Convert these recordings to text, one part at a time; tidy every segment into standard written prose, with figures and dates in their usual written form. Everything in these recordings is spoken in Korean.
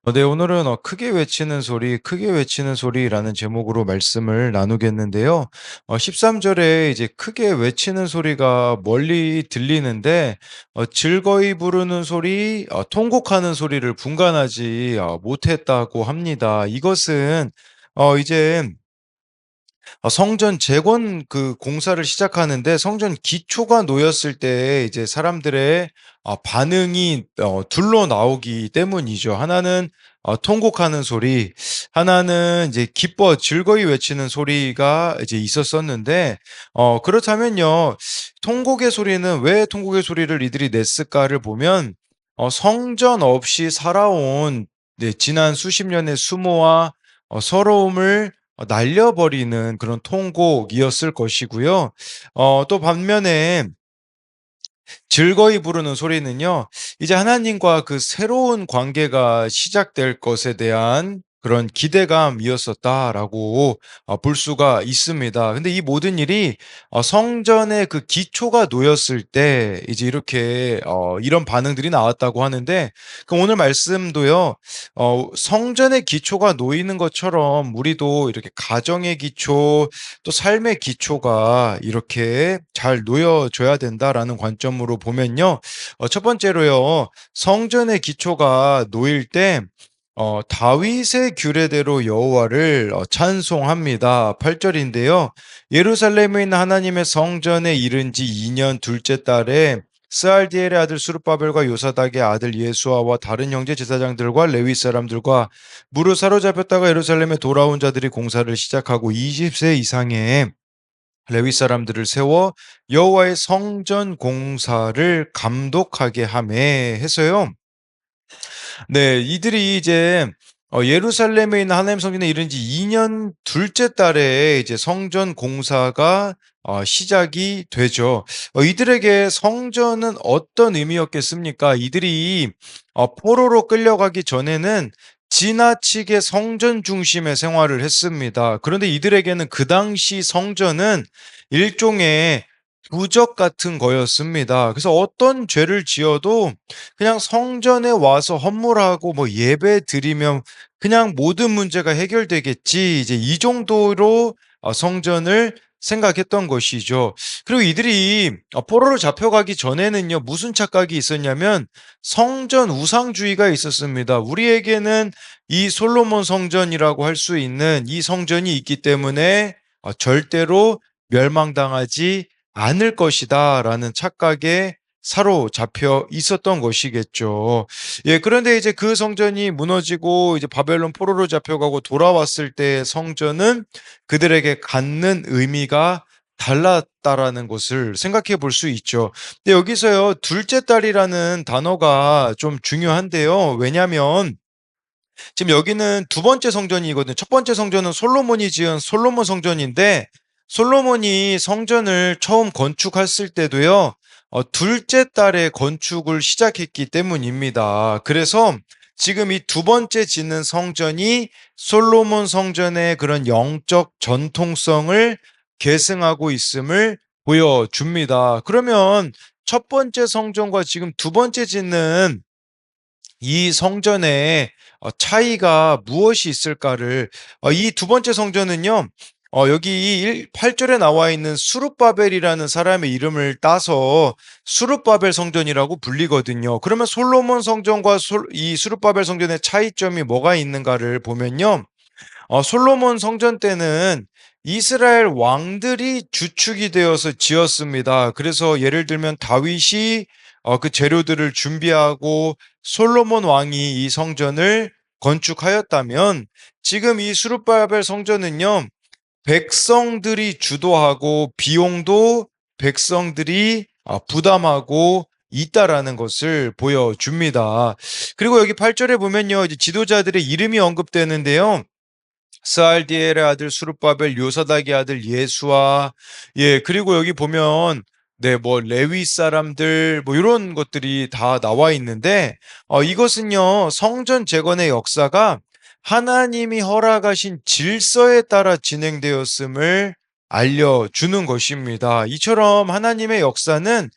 네, 오늘은 크게 외치는 소리, 크게 외치는 소리라는 제목으로 말씀을 나누겠는데요. 13절에 이제 크게 외치는 소리가 멀리 들리는데, 즐거이 부르는 소리, 통곡하는 소리를 분간하지 못했다고 합니다. 이것은 이제 성전 재건 그 공사를 시작하는데 성전 기초가 놓였을 때 이제 사람들의 반응이 둘로 나오기 때문이죠. 하나는 통곡하는 소리, 하나는 이제 기뻐 즐거이 외치는 소리가 이제 있었었는데, 그렇다면요, 통곡의 소리는 왜 통곡의 소리를 이들이 냈을까를 보면 성전 없이 살아온, 네, 지난 수십 년의 수모와 서러움을 날려버리는 그런 통곡이었을 것이고요. 또 반면에 즐거이 부르는 소리는요, 이제 하나님과 그 새로운 관계가 시작될 것에 대한 그런 기대감이었었다라고 볼 수가 있습니다. 근데 이 모든 일이 성전의 그 기초가 놓였을 때 이제 이렇게 이런 반응들이 나왔다고 하는데, 그럼 오늘 말씀도요, 성전의 기초가 놓이는 것처럼 우리도 이렇게 가정의 기초, 또 삶의 기초가 이렇게 잘 놓여져야 된다라는 관점으로 보면요. 첫 번째로요. 성전의 기초가 놓일 때 다윗의 규례대로 여호와를 찬송합니다. 8절인데요. 예루살렘에 있는 하나님의 성전에 이른 지 2년 둘째 달에 스알디엘의 아들 수르바벨과 요사닥의 아들 예수아와 다른 형제 제사장들과 레위 사람들과 무릇 사로잡혔다가 예루살렘에 돌아온 자들이 공사를 시작하고 20세 이상의 레위 사람들을 세워 여호와의 성전 공사를 감독하게 하매 해서요. 네, 이들이 이제 예루살렘에 있는 하나님 성전에 이른 지 2년 둘째 달에 이제 성전 공사가 시작이 되죠. 이들에게 성전은 어떤 의미였겠습니까? 이들이 포로로 끌려가기 전에는 지나치게 성전 중심의 생활을 했습니다. 그런데 이들에게는 그 당시 성전은 일종의 부적 같은 거였습니다. 그래서 어떤 죄를 지어도 그냥 성전에 와서 헌물하고 뭐 예배 드리면 그냥 모든 문제가 해결되겠지. 이제 이 정도로 성전을 생각했던 것이죠. 그리고 이들이 포로로 잡혀가기 전에는요, 무슨 착각이 있었냐면 성전 우상주의가 있었습니다. 우리에게는 이 솔로몬 성전이라고 할 수 있는 이 성전이 있기 때문에 절대로 멸망당하지 않을 것이다라는 착각에 사로잡혀 있었던 것이겠죠. 예, 그런데 이제 그 성전이 무너지고 이제 바벨론 포로로 잡혀가고 돌아왔을 때 성전은 그들에게 갖는 의미가 달랐다라는 것을 생각해 볼 수 있죠. 근데 여기서요, 둘째 딸이라는 단어가 좀 중요한데요. 왜냐하면 지금 여기는 두 번째 성전이거든요. 첫 번째 성전은 솔로몬이 지은 솔로몬 성전인데 솔로몬이 성전을 처음 건축했을 때도요. 둘째 달에 건축을 시작했기 때문입니다. 그래서 지금 이 두 번째 짓는 성전이 솔로몬 성전의 그런 영적 전통성을 계승하고 있음을 보여줍니다. 그러면 첫 번째 성전과 지금 두 번째 짓는 이 성전의 차이가 무엇이 있을까를 이 두 번째 성전은요. 여기 8절에 나와 있는 수룹바벨이라는 사람의 이름을 따서 수룹바벨 성전이라고 불리거든요. 그러면 솔로몬 성전과 이 수룹바벨 성전의 차이점이 뭐가 있는가를 보면요. 솔로몬 성전 때는 이스라엘 왕들이 주축이 되어서 지었습니다. 그래서 예를 들면 다윗이 그 재료들을 준비하고 솔로몬 왕이 이 성전을 건축하였다면 지금 이 수룹바벨 성전은요, 백성들이 주도하고 비용도 백성들이 부담하고 있다라는 것을 보여줍니다. 그리고 여기 8절에 보면요, 이제 지도자들의 이름이 언급되는데요. 스알디엘의 아들 수룹바벨, 요사닥의 아들 예수와, 예, 그리고 여기 보면 네, 뭐 레위 사람들 뭐 이런 것들이 다 나와 있는데 이것은요, 성전 재건의 역사가 하나님이 허락하신 질서에 따라 진행되었음을 알려주는 것입니다. 이처럼 하나님의 역사는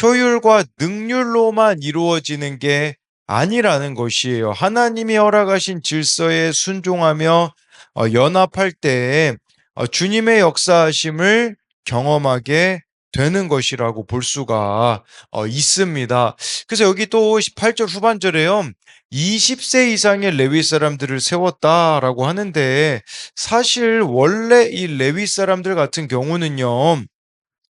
효율과 능률로만 이루어지는 게 아니라는 것이에요. 하나님이 허락하신 질서에 순종하며 연합할 때에 주님의 역사하심을 경험하게 되는 것이라고 볼 수가 있습니다. 그래서 여기 또 18절 후반절에요. 20세 이상의 레위 사람들을 세웠다라고 하는데 사실 원래 이 레위 사람들 같은 경우는요.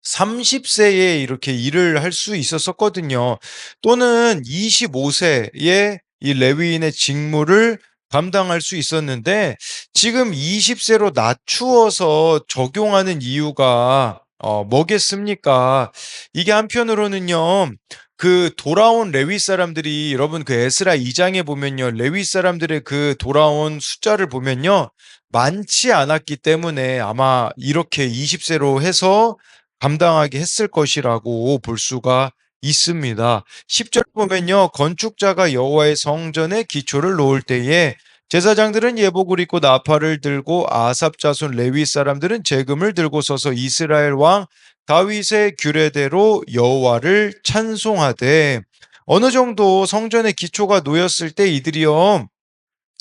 30세에 이렇게 일을 할 수 있었었거든요. 또는 25세에 이 레위인의 직무를 감당할 수 있었는데 지금 20세로 낮추어서 적용하는 이유가 뭐겠습니까? 이게 한편으로는요. 그 돌아온 레위 사람들이 여러분 그 에스라 2장에 보면요. 레위 사람들의 그 돌아온 숫자를 보면요. 많지 않았기 때문에 아마 이렇게 20세로 해서 감당하게 했을 것이라고 볼 수가 있습니다. 10절 보면요. 건축자가 여호와의 성전에 기초를 놓을 때에 제사장들은 예복을 입고 나팔을 들고 아삽 자손 레위 사람들은 제금을 들고 서서 이스라엘 왕 다윗의 규례대로 여호와를 찬송하되 어느 정도 성전의 기초가 놓였을 때 이들이요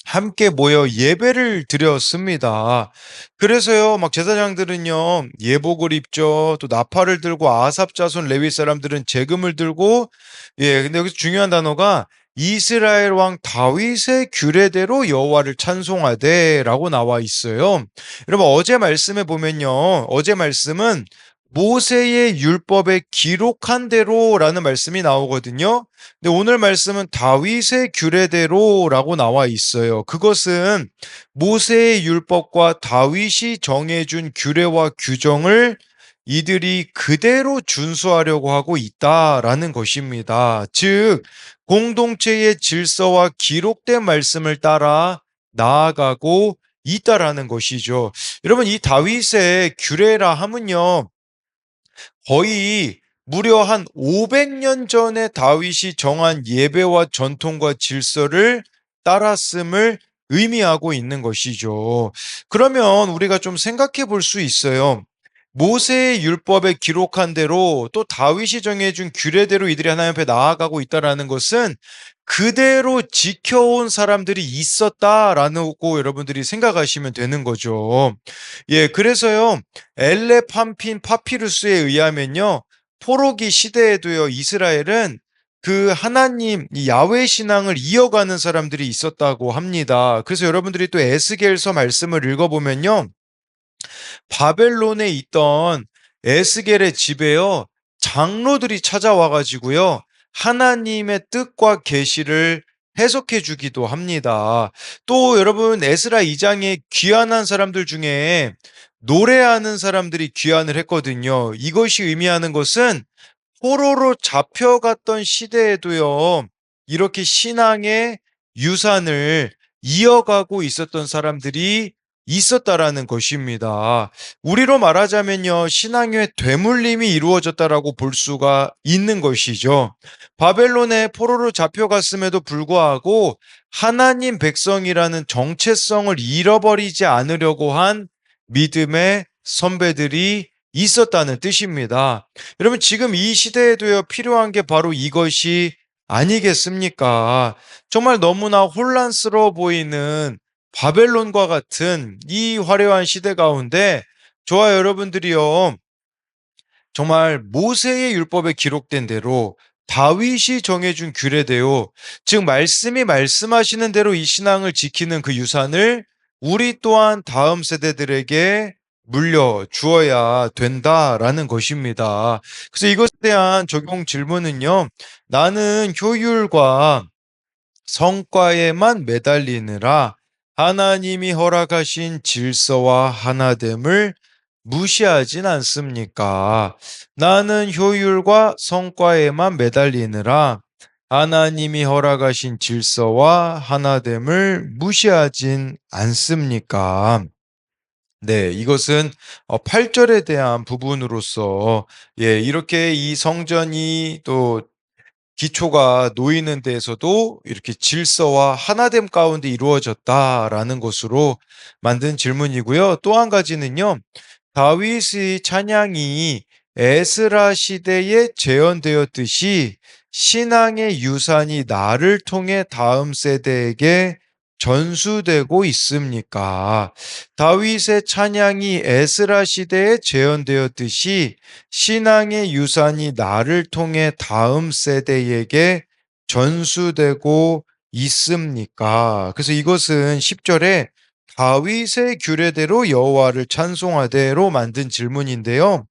함께 모여 예배를 드렸습니다. 그래서요, 막 제사장들은요, 예복을 입죠. 또 나팔을 들고 아삽 자손 레위 사람들은 제금을 들고, 예, 근데 여기서 중요한 단어가 이스라엘 왕 다윗의 규례대로 여호와를 찬송하되라고 나와 있어요. 여러분 어제 말씀에 보면요, 어제 말씀은 모세의 율법에 기록한 대로라는 말씀이 나오거든요. 근데 오늘 말씀은 다윗의 규례대로라고 나와 있어요. 그것은 모세의 율법과 다윗이 정해준 규례와 규정을 이들이 그대로 준수하려고 하고 있다라는 것입니다. 즉, 공동체의 질서와 기록된 말씀을 따라 나아가고 있다라는 것이죠. 여러분, 이 다윗의 규례라 함은요, 거의 무려 한 500년 전에 다윗이 정한 예배와 전통과 질서를 따랐음을 의미하고 있는 것이죠. 그러면 우리가 좀 생각해 볼 수 있어요. 모세의 율법에 기록한 대로 또 다윗이 정해준 규례대로 이들이 하나님 앞에 나아가고 있다라는 것은 그대로 지켜온 사람들이 있었다라고 여러분들이 생각하시면 되는 거죠. 예, 그래서요. 엘레판핀 파피루스에 의하면요. 포로기 시대에도요. 이스라엘은 그 하나님 이 야훼 신앙을 이어가는 사람들이 있었다고 합니다. 그래서 여러분들이 또 에스겔서 말씀을 읽어보면요. 바벨론에 있던 에스겔의 집에요. 장로들이 찾아와 가지고요. 하나님의 뜻과 계시를 해석해 주기도 합니다. 또 여러분 에스라 2장에 귀환한 사람들 중에 노래하는 사람들이 귀환을 했거든요. 이것이 의미하는 것은 포로로 잡혀갔던 시대에도요, 이렇게 신앙의 유산을 이어가고 있었던 사람들이 있었다라는 것입니다. 우리로 말하자면요, 신앙의 되물림이 이루어졌다라고 볼 수가 있는 것이죠. 바벨론에 포로로 잡혀갔음에도 불구하고 하나님 백성이라는 정체성을 잃어버리지 않으려고 한 믿음의 선배들이 있었다는 뜻입니다. 여러분, 지금 이 시대에도요, 필요한 게 바로 이것이 아니겠습니까? 정말 너무나 혼란스러워 보이는 바벨론과 같은 이 화려한 시대 가운데 저와 여러분들이요, 정말 모세의 율법에 기록된 대로 다윗이 정해준 규례대로 즉 말씀이 말씀하시는 대로 이 신앙을 지키는 그 유산을 우리 또한 다음 세대들에게 물려 주어야 된다라는 것입니다. 그래서 이것에 대한 적용 질문은요. 나는 효율과 성과에만 매달리느라 하나님이 허락하신 질서와 하나됨을 무시하진 않습니까? 나는 효율과 성과에만 매달리느라 하나님이 허락하신 질서와 하나됨을 무시하진 않습니까? 네, 이것은 8절에 대한 부분으로서 예, 이렇게 이 성전이 또 기초가 놓이는 데에서도 이렇게 질서와 하나됨 가운데 이루어졌다라는 것으로 만든 질문이고요. 또 한 가지는요. 다윗의 찬양이 에스라 시대에 재현되었듯이 신앙의 유산이 나를 통해 다음 세대에게 전수되고 있습니까? 다윗의 찬양이 에스라 시대에 재현되었듯이 신앙의 유산이 나를 통해 다음 세대에게 전수되고 있습니까? 그래서 이것은 10절에 다윗의 규례대로 여호와를 찬송하되로 만든 질문인데요.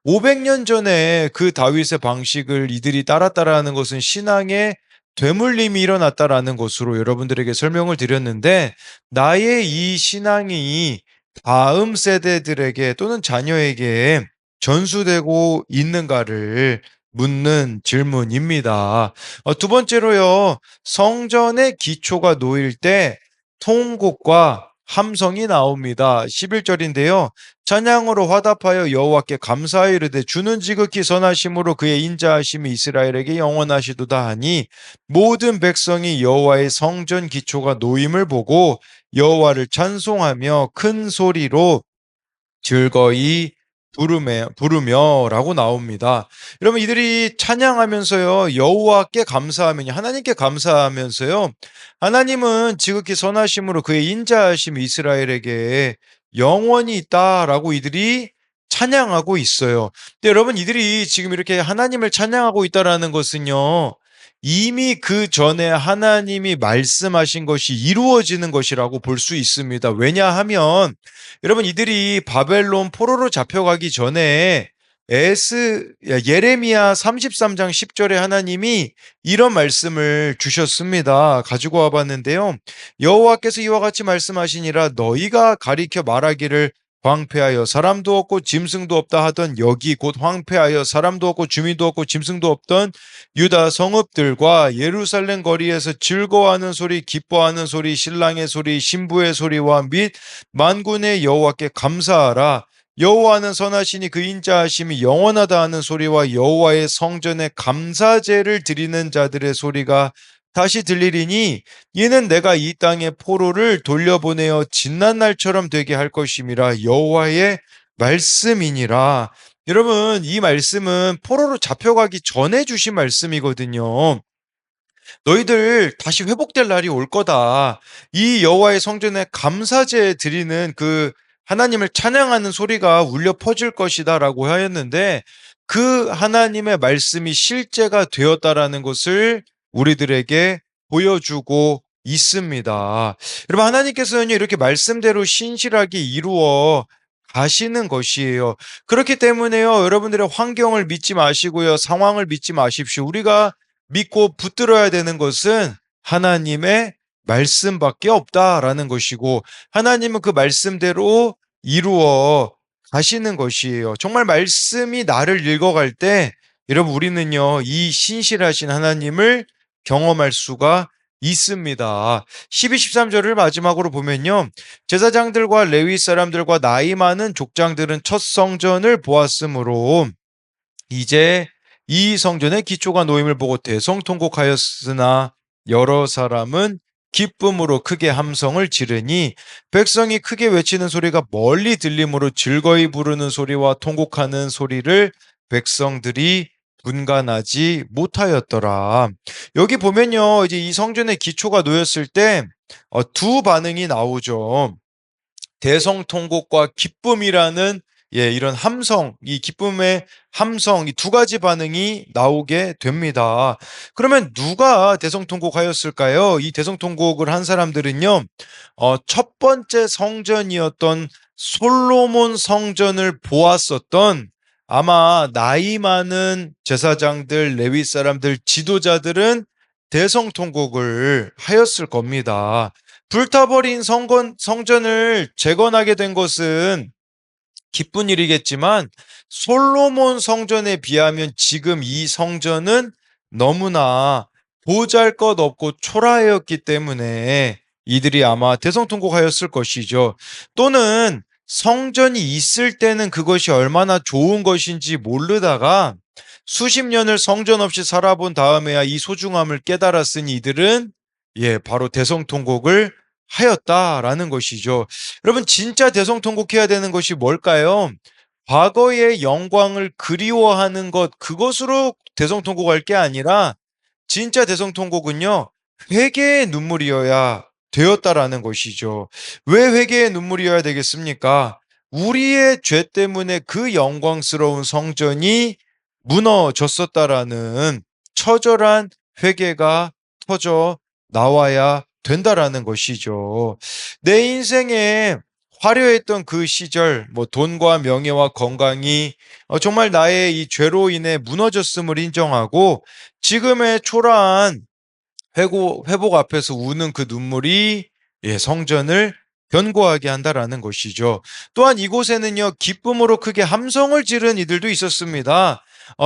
500년 전에 그 다윗의 방식을 이들이 따랐다라는 것은 신앙의 되물림이 일어났다라는 것으로 여러분들에게 설명을 드렸는데, 나의 이 신앙이 다음 세대들에게 또는 자녀에게 전수되고 있는가를 묻는 질문입니다. 두 번째로요, 성전의 기초가 놓일 때 통곡과 함성이 나옵니다. 11절인데요. 찬양으로 화답하여 여호와께 감사하여 이르되 주는 지극히 선하심으로 그의 인자하심이 이스라엘에게 영원하시도다 하니 모든 백성이 여호와의 성전 기초가 놓임을 보고 여호와를 찬송하며 큰 소리로 즐거이 부르며라고 나옵니다. 여러분 이들이 찬양하면서요 여호와께 감사하며 하나님께 감사하면서요 하나님은 지극히 선하심으로 그의 인자하심이 이스라엘에게 영원히 있다라고 이들이 찬양하고 있어요. 근데 여러분 이들이 지금 이렇게 하나님을 찬양하고 있다라는 것은요 이미 그 전에 하나님이 말씀하신 것이 이루어지는 것이라고 볼 수 있습니다. 왜냐하면 여러분 이들이 바벨론 포로로 잡혀가기 전에 예레미야 33장 10절에 하나님이 이런 말씀을 주셨습니다. 가지고 와봤는데요. 여호와께서 이와 같이 말씀하시니라 너희가 가리켜 말하기를 황폐하여 사람도 없고 짐승도 없다 하던 여기 곧 황폐하여 사람도 없고 주민도 없고 짐승도 없던 유다 성읍들과 예루살렘 거리에서 즐거워하는 소리 기뻐하는 소리 신랑의 소리 신부의 소리와 및 만군의 여호와께 감사하라. 여호와는 선하시니 그 인자하심이 영원하다 하는 소리와 여호와의 성전에 감사제를 드리는 자들의 소리가 다시 들리리니 이는 내가 이 땅의 포로를 돌려보내어 진난날처럼 되게 할 것임이라 여호와의 말씀이니라. 여러분 이 말씀은 포로로 잡혀가기 전에 주신 말씀이거든요. 너희들 다시 회복될 날이 올 거다. 이 여호와의 성전에 감사제 드리는 그 하나님을 찬양하는 소리가 울려 퍼질 것이다라고 하였는데 그 하나님의 말씀이 실제가 되었다라는 것을 우리들에게 보여주고 있습니다. 여러분 하나님께서는 이렇게 말씀대로 신실하게 이루어 가시는 것이에요. 그렇기 때문에요. 여러분들의 환경을 믿지 마시고요. 상황을 믿지 마십시오. 우리가 믿고 붙들어야 되는 것은 하나님의 말씀밖에 없다라는 것이고 하나님은 그 말씀대로 이루어 가시는 것이에요. 정말 말씀이 나를 읽어갈 때 여러분 우리는요 이 신실하신 하나님을 경험할 수가 있습니다. 12, 13절을 마지막으로 보면요. 제사장들과 레위 사람들과 나이 많은 족장들은 첫 성전을 보았으므로 이제 이 성전의 기초가 놓임을 보고 대성통곡하였으나 여러 사람은 기쁨으로 크게 함성을 지르니 백성이 크게 외치는 소리가 멀리 들림으로 즐거이 부르는 소리와 통곡하는 소리를 백성들이 분간하지 못하였더라. 여기 보면요, 이제 이 성전의 기초가 놓였을 때 두 반응이 나오죠. 대성통곡과 기쁨이라는 이런 함성, 이 기쁨의 함성, 이 두 가지 반응이 나오게 됩니다. 그러면 누가 대성통곡하였을까요? 이 대성통곡을 한 사람들은요, 첫 번째 성전이었던 솔로몬 성전을 보았었던 아마 나이 많은 제사장들, 레위 사람들, 지도자들은 대성통곡을 하였을 겁니다. 불타버린 성전을 재건하게 된 것은 기쁜 일이겠지만 솔로몬 성전에 비하면 지금 이 성전은 너무나 보잘것없고 초라하였기 때문에 이들이 아마 대성통곡하였을 것이죠. 또는 성전이 있을 때는 그것이 얼마나 좋은 것인지 모르다가 수십 년을 성전 없이 살아본 다음에야 이 소중함을 깨달았으니 이들은 바로 대성통곡을 하였다라는 것이죠. 여러분 진짜 대성통곡해야 되는 것이 뭘까요? 과거의 영광을 그리워하는 것, 그것으로 대성통곡할 게 아니라 진짜 대성통곡은요, 회개의 눈물이어야 되었다라는 것이죠. 왜 회개의 눈물이어야 되겠습니까? 우리의 죄 때문에 그 영광스러운 성전이 무너졌었다라는 처절한 회개가 터져 나와야 된다라는 것이죠. 내 인생에 화려했던 그 시절, 뭐 돈과 명예와 건강이 정말 나의 이 죄로 인해 무너졌음을 인정하고 지금의 초라한 회복 앞에서 우는 그 눈물이 성전을 견고하게 한다라는 것이죠. 또한 이곳에는요, 기쁨으로 크게 함성을 지른 이들도 있었습니다.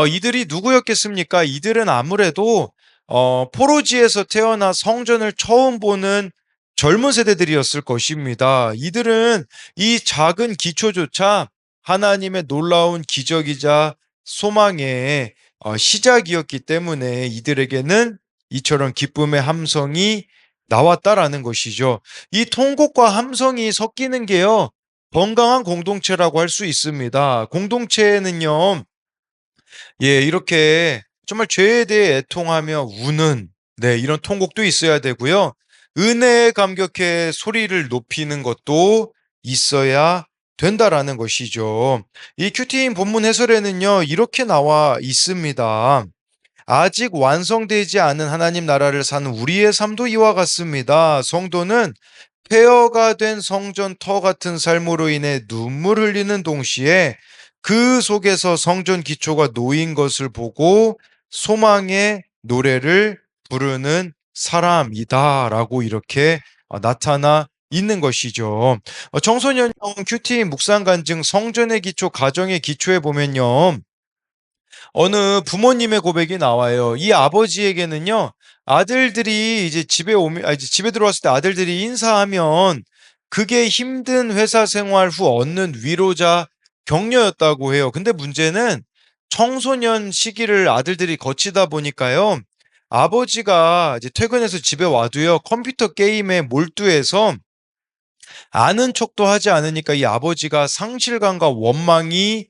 이들이 누구였겠습니까? 이들은 아무래도 포로지에서 태어나 성전을 처음 보는 젊은 세대들이었을 것입니다. 이들은 이 작은 기초조차 하나님의 놀라운 기적이자 소망의 시작이었기 때문에 이들에게는 이처럼 기쁨의 함성이 나왔다라는 것이죠. 이 통곡과 함성이 섞이는 게요, 건강한 공동체라고 할 수 있습니다. 공동체에는요, 이렇게 정말 죄에 대해 애통하며 우는, 이런 통곡도 있어야 되고요. 은혜에 감격해 소리를 높이는 것도 있어야 된다라는 것이죠. 이 큐티인 본문 해설에는요, 이렇게 나와 있습니다. 아직 완성되지 않은 하나님 나라를 사는 우리의 삶도 이와 같습니다. 성도는 폐허가 된 성전 터 같은 삶으로 인해 눈물 흘리는 동시에 그 속에서 성전 기초가 놓인 것을 보고 소망의 노래를 부르는 사람이다라고 이렇게 나타나 있는 것이죠. 청소년형 큐티 묵상 간증 성전의 기초 가정의 기초에 보면요, 어느 부모님의 고백이 나와요. 이 아버지에게는요, 아들들이 이제 이제 집에 들어왔을 때 아들들이 인사하면 그게 힘든 회사 생활 후 얻는 위로자 격려였다고 해요. 근데 문제는 청소년 시기를 아들들이 거치다 보니까요, 아버지가 이제 퇴근해서 집에 와도요, 컴퓨터 게임에 몰두해서 아는 척도 하지 않으니까 이 아버지가 상실감과 원망이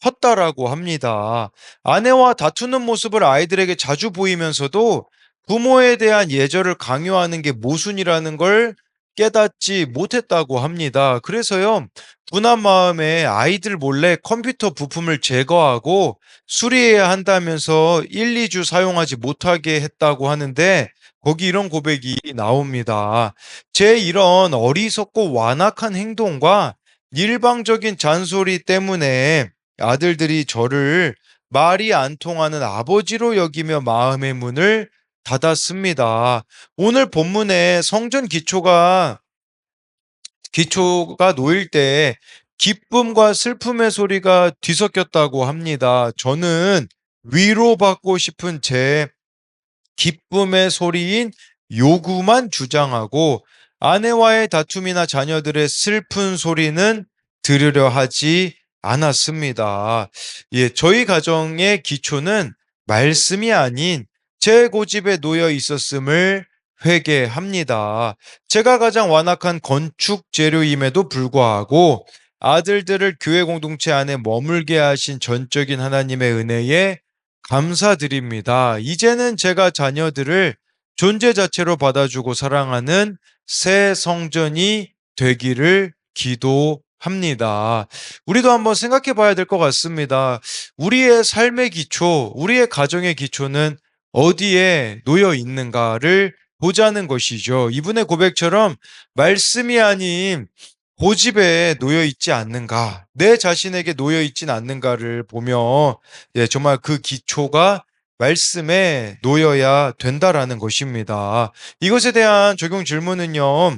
컸다라고 합니다. 아내와 다투는 모습을 아이들에게 자주 보이면서도 부모에 대한 예절을 강요하는 게 모순이라는 걸 깨닫지 못했다고 합니다. 그래서요, 분한 마음에 아이들 몰래 컴퓨터 부품을 제거하고 수리해야 한다면서 1, 2주 사용하지 못하게 했다고 하는데, 거기 이런 고백이 나옵니다. 제 이런 어리석고 완악한 행동과 일방적인 잔소리 때문에 아들들이 저를 말이 안 통하는 아버지로 여기며 마음의 문을 닫았습니다. 오늘 본문에 성전 기초가 놓일 때 기쁨과 슬픔의 소리가 뒤섞였다고 합니다. 저는 위로받고 싶은 제 기쁨의 소리인 요구만 주장하고 아내와의 다툼이나 자녀들의 슬픈 소리는 들으려 하지 않았습니다. 저희 가정의 기초는 말씀이 아닌 제 고집에 놓여 있었음을 회개합니다. 제가 가장 완악한 건축 재료임에도 불구하고 아들들을 교회 공동체 안에 머물게 하신 전적인 하나님의 은혜에 감사드립니다. 이제는 제가 자녀들을 존재 자체로 받아주고 사랑하는 새 성전이 되기를 기도합니다. 우리도 한번 생각해 봐야 될 것 같습니다. 우리의 삶의 기초, 우리의 가정의 기초는 어디에 놓여 있는가를 보자는 것이죠. 이분의 고백처럼 말씀이 아닌 고집에 놓여 있지 않는가, 내 자신에게 놓여 있진 않는가를 보며 정말 그 기초가 말씀에 놓여야 된다라는 것입니다. 이것에 대한 적용 질문은요,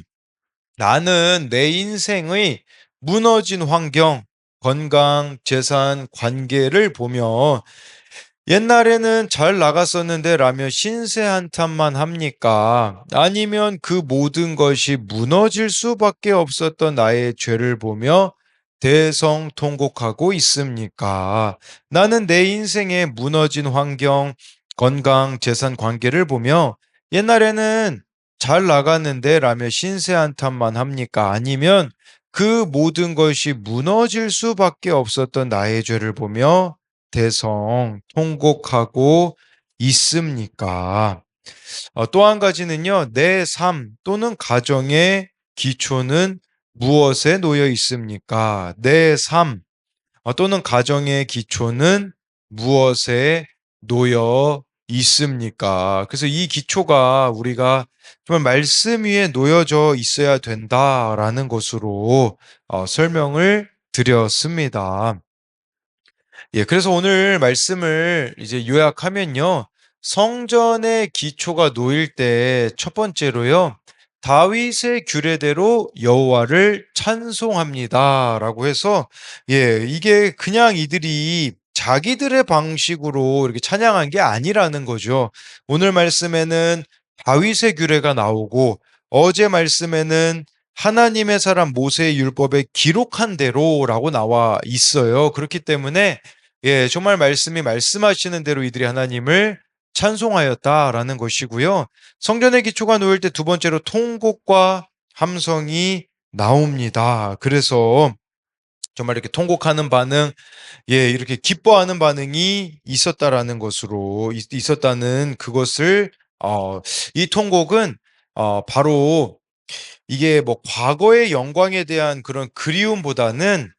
나는 내 인생의 무너진 환경, 건강, 재산, 관계를 보며 옛날에는 잘 나갔었는데 라며 신세 한탄만 합니까? 아니면 그 모든 것이 무너질 수밖에 없었던 나의 죄를 보며 대성통곡하고 있습니까? 나는 내 인생의 무너진 환경, 건강, 재산, 관계를 보며 옛날에는 잘 나갔는데 라며 신세 한탄만 합니까? 아니면 그 모든 것이 무너질 수밖에 없었던 나의 죄를 보며 대성 통곡하고 있습니까? 또 한 가지는요. 내 삶 또는 가정의 기초는 무엇에 놓여 있습니까? 내 삶 또는 가정의 기초는 무엇에 놓여 있습니까? 그래서 이 기초가 우리가 정말 말씀 위에 놓여져 있어야 된다라는 것으로 설명을 드렸습니다. 예, 그래서 오늘 말씀을 이제 요약하면요. 성전의 기초가 놓일 때 첫 번째로요. 다윗의 규례대로 여호와를 찬송합니다라고 해서 예, 이게 그냥 이들이 자기들의 방식으로 이렇게 찬양한 게 아니라는 거죠. 오늘 말씀에는 다윗의 규례가 나오고 어제 말씀에는 하나님의 사람 모세의 율법에 기록한 대로라고 나와 있어요. 그렇기 때문에 예, 정말 말씀이 말씀하시는 대로 이들이 하나님을 찬송하였다라는 것이고요. 성전의 기초가 놓일 때 두 번째로 통곡과 함성이 나옵니다. 그래서 정말 이렇게 통곡하는 반응, 예, 이렇게 기뻐하는 반응이 있었다라는 것으로 있었다는 그것을 이 통곡은 바로 이게 뭐 과거의 영광에 대한 그런 그리움보다는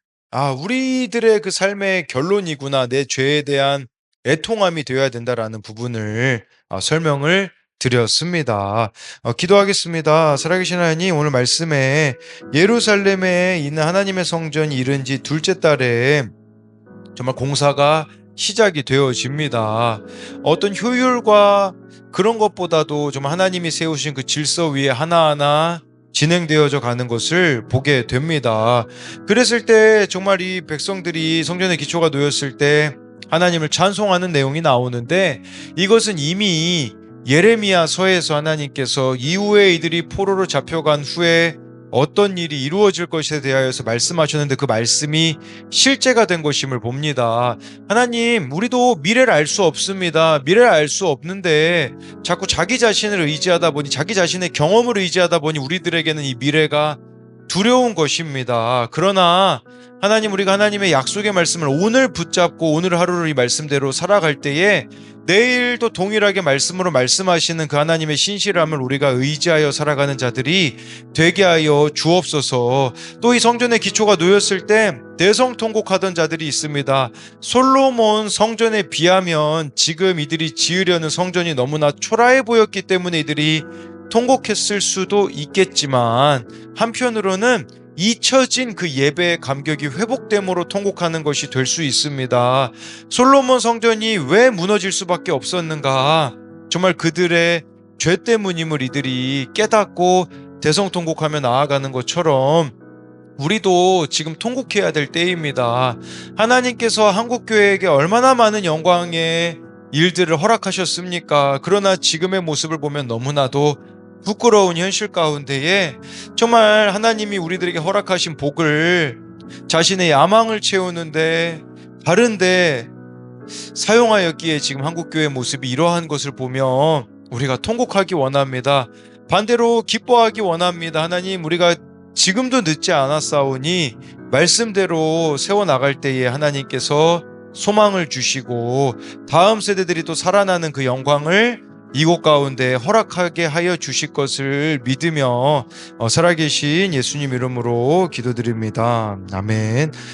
우리들의 그 삶의 결론이구나. 내 죄에 대한 애통함이 되어야 된다라는 부분을 설명을 드렸습니다. 기도하겠습니다. 살아계신 하나님, 오늘 말씀에 예루살렘에 있는 하나님의 성전이 이른 지 둘째 달에 정말 공사가 시작이 되어집니다. 어떤 효율과 그런 것보다도 정말 하나님이 세우신 그 질서 위에 하나하나 진행되어져 가는 것을 보게 됩니다. 그랬을 때 정말 이 백성들이 성전의 기초가 놓였을 때 하나님을 찬송하는 내용이 나오는데 이것은 이미 예레미야서에서 하나님께서 이후에 이들이 포로로 잡혀간 후에 어떤 일이 이루어질 것에 대하여서 말씀하셨는데 그 말씀이 실제가 된 것임을 봅니다. 하나님, 우리도 미래를 알 수 없습니다. 미래를 알 수 없는데 자꾸 자기 자신을 의지하다 보니 자기 자신의 경험을 의지하다 보니 우리들에게는 이 미래가 두려운 것입니다. 그러나 하나님, 우리가 하나님의 약속의 말씀을 오늘 붙잡고 오늘 하루를 이 말씀대로 살아갈 때에 내일도 동일하게 말씀으로 말씀하시는 그 하나님의 신실함을 우리가 의지하여 살아가는 자들이 되게 하여 주옵소서. 또 이 성전의 기초가 놓였을 때 대성통곡하던 자들이 있습니다. 솔로몬 성전에 비하면 지금 이들이 지으려는 성전이 너무나 초라해 보였기 때문에 이들이 통곡했을 수도 있겠지만 한편으로는 잊혀진 그 예배의 감격이 회복됨으로 통곡하는 것이 될 수 있습니다. 솔로몬 성전이 왜 무너질 수밖에 없었는가? 정말 그들의 죄 때문임을 이들이 깨닫고 대성통곡하며 나아가는 것처럼 우리도 지금 통곡해야 될 때입니다. 하나님께서 한국교회에게 얼마나 많은 영광의 일들을 허락하셨습니까? 그러나 지금의 모습을 보면 너무나도 부끄러운 현실 가운데에 정말 하나님이 우리들에게 허락하신 복을 자신의 야망을 채우는데 다른데 사용하였기에 지금 한국교회 모습이 이러한 것을 보며 우리가 통곡하기 원합니다. 반대로 기뻐하기 원합니다. 하나님, 우리가 지금도 늦지 않았사오니 말씀대로 세워나갈 때에 하나님께서 소망을 주시고 다음 세대들이 또 살아나는 그 영광을 이곳 가운데 허락하게 하여 주실 것을 믿으며 살아계신 예수님 이름으로 기도드립니다. 아멘.